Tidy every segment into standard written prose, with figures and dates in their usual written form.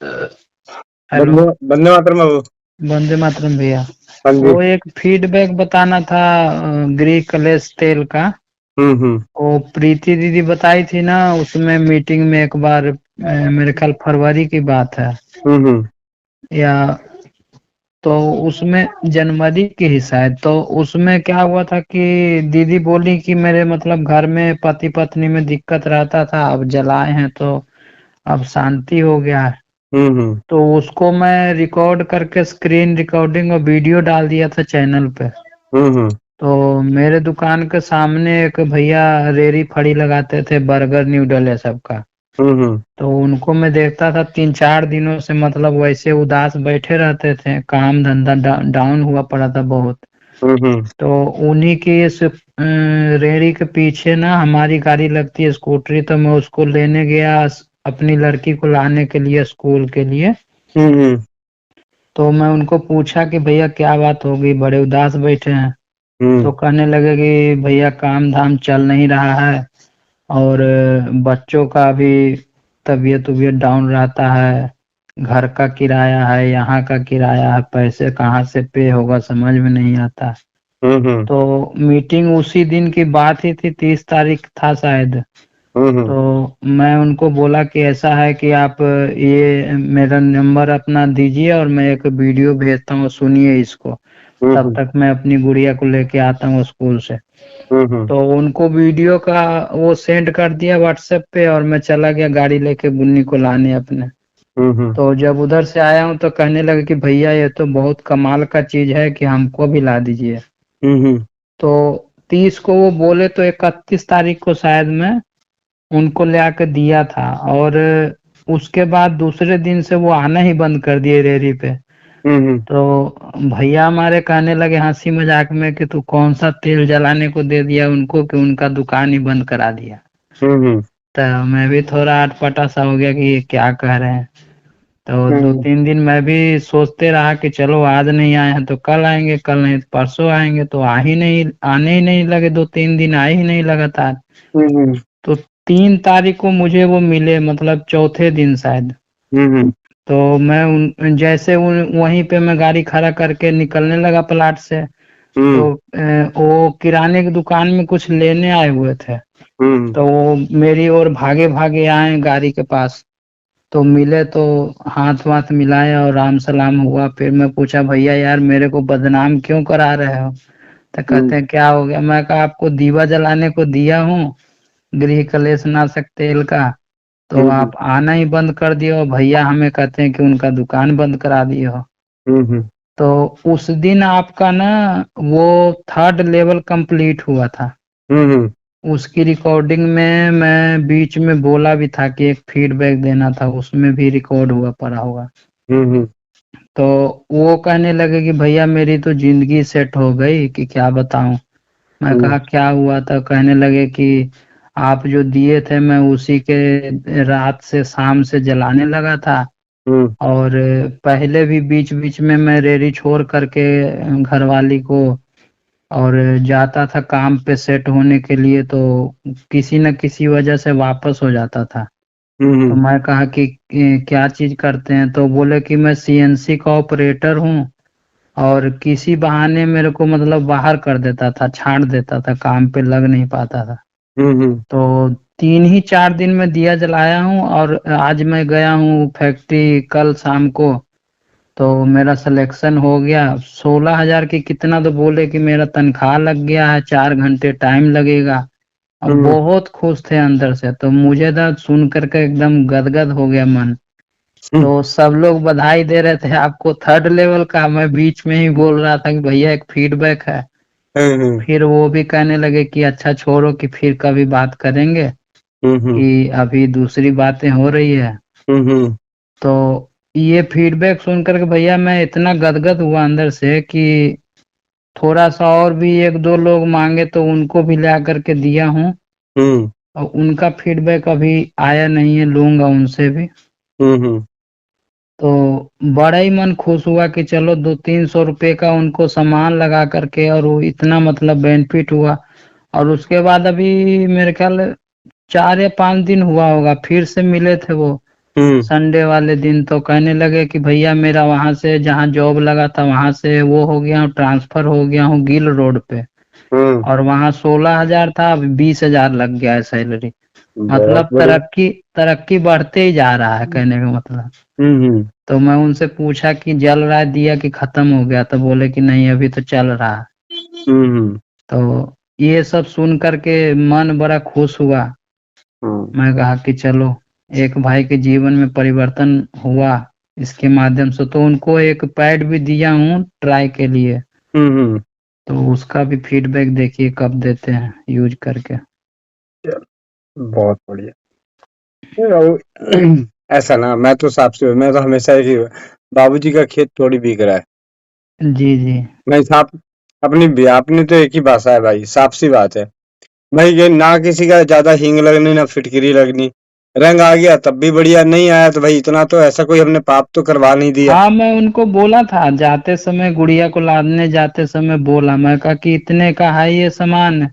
Hello. Vande Mataram बाबू। वंदे मातरम भैया। हाँ जी। वो एक फीडबैक बताना था गृह कलेश तेल का। हम्म। वो प्रीति दीदी बताई थी ना, उसमें मीटिंग में एक बार, मेरे ख्याल फरवरी की बात है हम्म। या तो उसमें जनवरी की ही शायद। तो उसमें क्या हुआ था कि दीदी बोली कि मेरे मतलब घर में पति पत्नी में दिक्कत रहता था, अब जलाए हैं तो अब शांति हो गया है। हम्म। तो उसको मैं रिकॉर्ड करके स्क्रीन रिकॉर्डिंग और वीडियो डाल दिया था चैनल पे। हम्म। तो मेरे दुकान के सामने एक भैया रेरी फड़ी लगाते थे, बर्गर न्यूडल है सबका। हम्म। तो उनको मैं देखता था 3-4 दिनों से मतलब वैसे उदास बैठे रहते थे, काम धंधा डाउन हुआ पड़ा था बहुत। हम्म। तो उन्हीं की इस रेहड़ी के पीछे ना हमारी गाड़ी लगती है स्कूटरी, तो मैं उसको लेने गया अपनी लड़की को लाने के लिए स्कूल के लिए। हम्म। तो मैं उनको पूछा कि भैया क्या बात हो गई, बड़े उदास बैठे हैं। तो कहने लगे कि भैया काम धाम चल नहीं रहा है और बच्चों का भी तबीयत उबियत डाउन रहता है, घर का किराया है, यहाँ का किराया है, पैसे कहाँ से पे होगा समझ में नहीं आता। हम्म। तो मीटिंग उसी दिन की बात ही थी, 30 तारीख था शायद। हम्म। तो मैं उनको बोला कि ऐसा है कि आप ये मेरा नंबर अपना दीजिए और मैं एक वीडियो भेजता हूँ, सुनिए इसको, तब हम्म। तक मैं अपनी गुड़िया को लेके आता हूँ स्कूल से। हम्म। तो उनको वीडियो का वो सेंड कर दिया व्हाट्सएप पे और मैं चला गया गाड़ी लेके बुन्नी को लाने अपने। हम्म। तो जब उधर से आया हूँ तो कहने लगे कि भैया ये तो बहुत कमाल का चीज है कि हमको भी ला दीजिए। हम्म। तो 30 को वो बोले तो 31 तारीख को शायद मैं उनको ले आके दिया था। और उसके बाद दूसरे दिन से वो आना ही बंद कर दिए रेहड़ी पे। हम्म। तो भैया हमारे कहने लगे हंसी मजाक में कि तू कौन सा तेल जलाने को दे दिया उनको कि उनका दुकान ही बंद करा दिया। हम्म। तो मैं भी थोड़ा अटपटा सा हो गया कि ये क्या कह रहे हैं। तो दो हम्म। तीन दिन मैं भी सोचते रहा कि चलो आज नहीं आए हैं तो कल आएंगे, कल नहीं तो परसों आएंगे, तो आने ही नहीं लगे, 2-3 दिन आए ही नहीं लगातार। हम्म। तो 3 तारीख को मुझे वो मिले, मतलब चौथे दिन शायद। हम्म। तो मैं जैसे वहीं पे मैं गाड़ी खड़ा करके निकलने लगा प्लाट से। तो वो किराने की दुकान में कुछ लेने आए हुए थे। हम्म। तो वो मेरी ओर भागे भागे आए गाड़ी के पास। तो मिले तो हाथ वाथ मिलाए और राम सलाम हुआ। फिर मैं पूछा भैया यार मेरे को बदनाम क्यों करा रहे हो। तो कहते हैं क्या हो गया। मैं कहा आपको दीवा जलाने को दिया हूँ गृह कलेश नाशक तेल का, तो आप आना ही बंद कर दिए हो। भैया हमें कहते हैं कि उनका दुकान बंद करा दिए हो। हम्म। तो उस दिन आपका ना वो 3rd लेवल कंप्लीट हुआ था। हम्म। उसकी रिकॉर्डिंग में मैं बीच में बोला भी था कि एक फीडबैक देना था, उसमें भी रिकॉर्ड हुआ पड़ा होगा। हम्म। तो वो कहने लगे कि भैया मेरी तो जिंदगी सेट हो गई कि क्या बताऊं। मैं कहा क्या हुआ था। कहने लगे कि आप जो दिए थे मैं उसी के रात से शाम से जलाने लगा था। और पहले भी बीच बीच में मैं रेडी छोड़ करके घरवाली को और जाता था काम पे सेट होने के लिए, तो किसी न किसी वजह से वापस हो जाता था। तो मैं कहा कि क्या चीज करते हैं। तो बोले कि मैं सीएनसी का ऑपरेटर हूँ और किसी बहाने मेरे को मतलब बाहर कर देता था, छांट देता था, काम पे लग नहीं पाता था। तो 3 ही 4 दिन में दिया जलाया हूँ और आज मैं गया हूँ फैक्ट्री कल शाम को। तो मेरा सिलेक्शन हो गया। 16,000 की कितना तो बोले कि मेरा तनख्वाह लग गया है, 4 घंटे टाइम लगेगा। अब बहुत खुश थे अंदर से। तो मुझे तो सुन करके एकदम गदगद हो गया मन। तो सब लोग बधाई दे रहे थे आपको 3rd लेवल का। मैं बीच में ही बोल रहा था कि भैया एक फीडबैक है। फिर वो भी कहने लगे कि अच्छा छोड़ो कि फिर कभी बात करेंगे, कि अभी दूसरी बातें हो रही है। तो ये फीडबैक सुन करके भैया मैं इतना गदगद हुआ अंदर से कि थोड़ा सा और भी 1-2 लोग मांगे तो उनको भी ला करके दिया हूँ। और उनका फीडबैक अभी आया नहीं है, लूंगा उनसे भी। तो बड़ा ही मन खुश हुआ कि चलो 200-300 रुपये का उनको सामान लगा करके और वो इतना मतलब बेनिफिट हुआ। और उसके बाद अभी मेरे ख्याल 4 या 5 दिन हुआ होगा फिर से मिले थे वो। संडे वाले दिन, तो कहने लगे कि भैया मेरा वहां से जहाँ जॉब लगा था वहां से वो हो गया हूँ, ट्रांसफर हो गया हूँ गिल रोड पे, और वहाँ 16,000 था, अब 20,000 लग गया है सैलरी। बहुत मतलब बढ़िया। तरक्की तरक्की बढ़ते ही जा रहा है कहने का मतलब। हम्म। तो मैं उनसे पूछा कि जल रहा है दिया कि खत्म हो गया, तो बोले कि नहीं अभी तो चल रहा है। हम्म। तो ये सब सुन करके मन बड़ा खुश हुआ। मैं कहा कि चलो एक भाई के जीवन में परिवर्तन हुआ इसके माध्यम से, तो उनको एक पैड भी दिया हूँ ट्राई के लिए, तो उसका भी फीडबैक देखिए कब देते हैं यूज करके। बहुत बढ़िया। ऐसा ना, मैं तो हमेशा एक ही, बाबूजी का खेत थोड़ी बिक रहा है। जी जी। नहीं साहब, अपनी तो एक ही भाषा है भाई, साफ सी बात है भाई। ये ना किसी का ज्यादा हींग लगनी ना फिटकिरी लगनी, रंग आ गया तब भी बढ़िया, नहीं आया तो भाई इतना तो ऐसा कोई हमने पाप तो करवा नहीं दिया। हाँ मैं उनको बोला था जाते समय, गुड़िया को लादने जाते समय बोला, मैं कहा कि इतने का है ये सामान,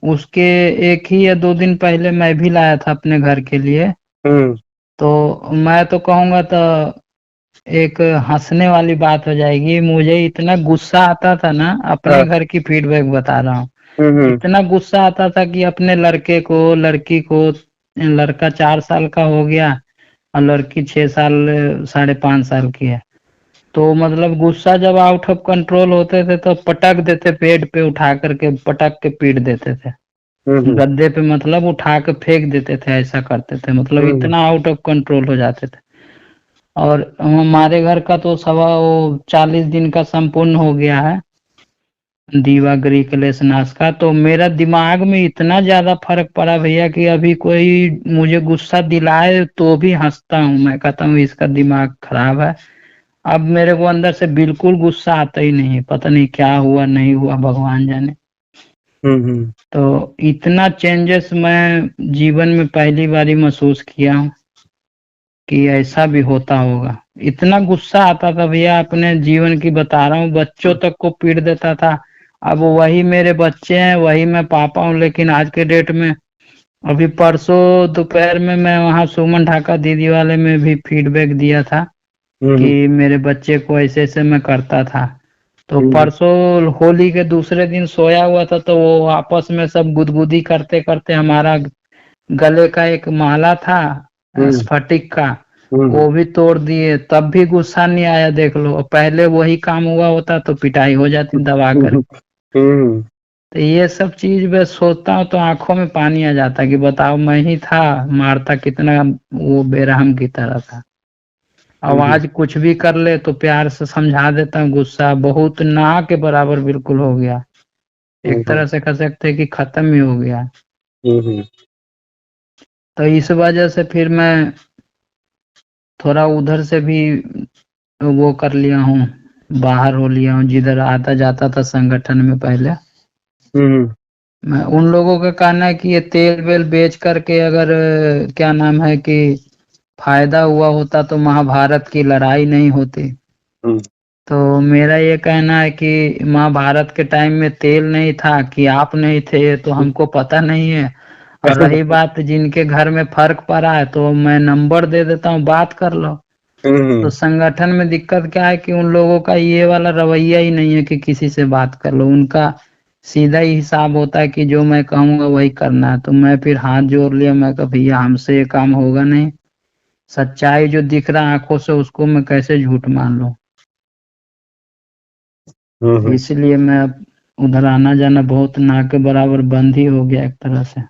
उसके 1 ही या 2 दिन पहले मैं भी लाया था अपने घर के लिए। तो मैं तो कहूँगा तो एक हंसने वाली बात हो जाएगी, मुझे इतना गुस्सा आता था ना, अपने घर की फीडबैक बता रहा हूँ, इतना गुस्सा आता था कि अपने लड़के को लड़की को, लड़का 4 साल का हो गया और लड़की 6 साल 5.5 साल की है, तो मतलब गुस्सा जब आउट ऑफ कंट्रोल होते थे तो पटक देते, बेड पे उठा करके पटक के पीट देते थे, गद्दे पे मतलब उठा के फेंक देते थे, ऐसा करते थे, मतलब इतना आउट ऑफ कंट्रोल हो जाते थे। और हमारे घर का तो सवा वो 40 दिन का संपूर्ण हो गया है दीवागरी क्लेशनाश का, तो मेरा दिमाग में इतना ज्यादा फर्क पड़ा भैया कि अभी कोई मुझे गुस्सा दिलाए तो भी हंसता हूँ, मैं कहता हूँ इसका दिमाग खराब है। अब मेरे को अंदर से बिल्कुल गुस्सा आता ही नहीं, पता नहीं क्या हुआ नहीं हुआ भगवान जाने। तो इतना चेंजेस मैं जीवन में पहली बारी महसूस किया हूँ कि ऐसा भी होता होगा। इतना गुस्सा आता था भैया, अपने जीवन की बता रहा हूँ, बच्चों तक को पीट देता था। अब वही मेरे बच्चे हैं, वही मैं पापा हूँ, लेकिन आज के डेट में अभी परसों दोपहर में मैं वहाँ सुमन ढाका दीदी वाले में भी फीडबैक दिया था कि मेरे बच्चे को ऐसे ऐसे मैं करता था। तो परसों होली के दूसरे दिन सोया हुआ था, तो वो आपस में सब गुदगुदी करते करते हमारा गले का एक माला था स्फटिक का, वो भी तोड़ दिए, तब भी गुस्सा नहीं आया देख लो। पहले वही काम हुआ होता तो पिटाई हो जाती दबा कर। तो ये सब चीज मैं सोचता हूँ तो आंखों में पानी आ जाता कि बताओ मैं ही था, मारता कितना वो बेरहम की तरह था। अब आज कुछ भी कर ले तो प्यार से समझा देता हूँ, गुस्सा बहुत ना के बराबर बिल्कुल हो गया, एक तरह से कह सकते हैं कि खत्म ही हो गया। तो इस वजह से फिर मैं थोड़ा उधर से भी वो कर लिया हूँ, बाहर हो लिया हूँ, जिधर आता जाता था संगठन में पहले। मैं उन लोगों का कहना है कि ये तेल वेल बेच करके अगर क्या नाम है कि फायदा हुआ होता तो महाभारत की लड़ाई नहीं होती। तो मेरा ये कहना है कि महाभारत के टाइम में तेल नहीं था कि आप नहीं थे, तो हमको पता नहीं है। और रही बात जिनके घर में फर्क पड़ा है, तो मैं नंबर दे देता हूँ, बात कर लो। तो संगठन में दिक्कत क्या है कि उन लोगों का ये वाला रवैया ही नहीं है कि किसी से बात कर लो, उनका सीधा ही हिसाब होता है कि जो मैं कहूँगा वही करना है। तो मैं फिर हाथ जोड़ लिया, मैं कहा भैया हमसे ये काम होगा नहीं, सच्चाई जो दिख रहा आंखों से उसको मैं कैसे झूठ मान लूं। इसलिए मैं अब उधर आना जाना बहुत ना के बराबर बंद ही हो गया एक तरह से।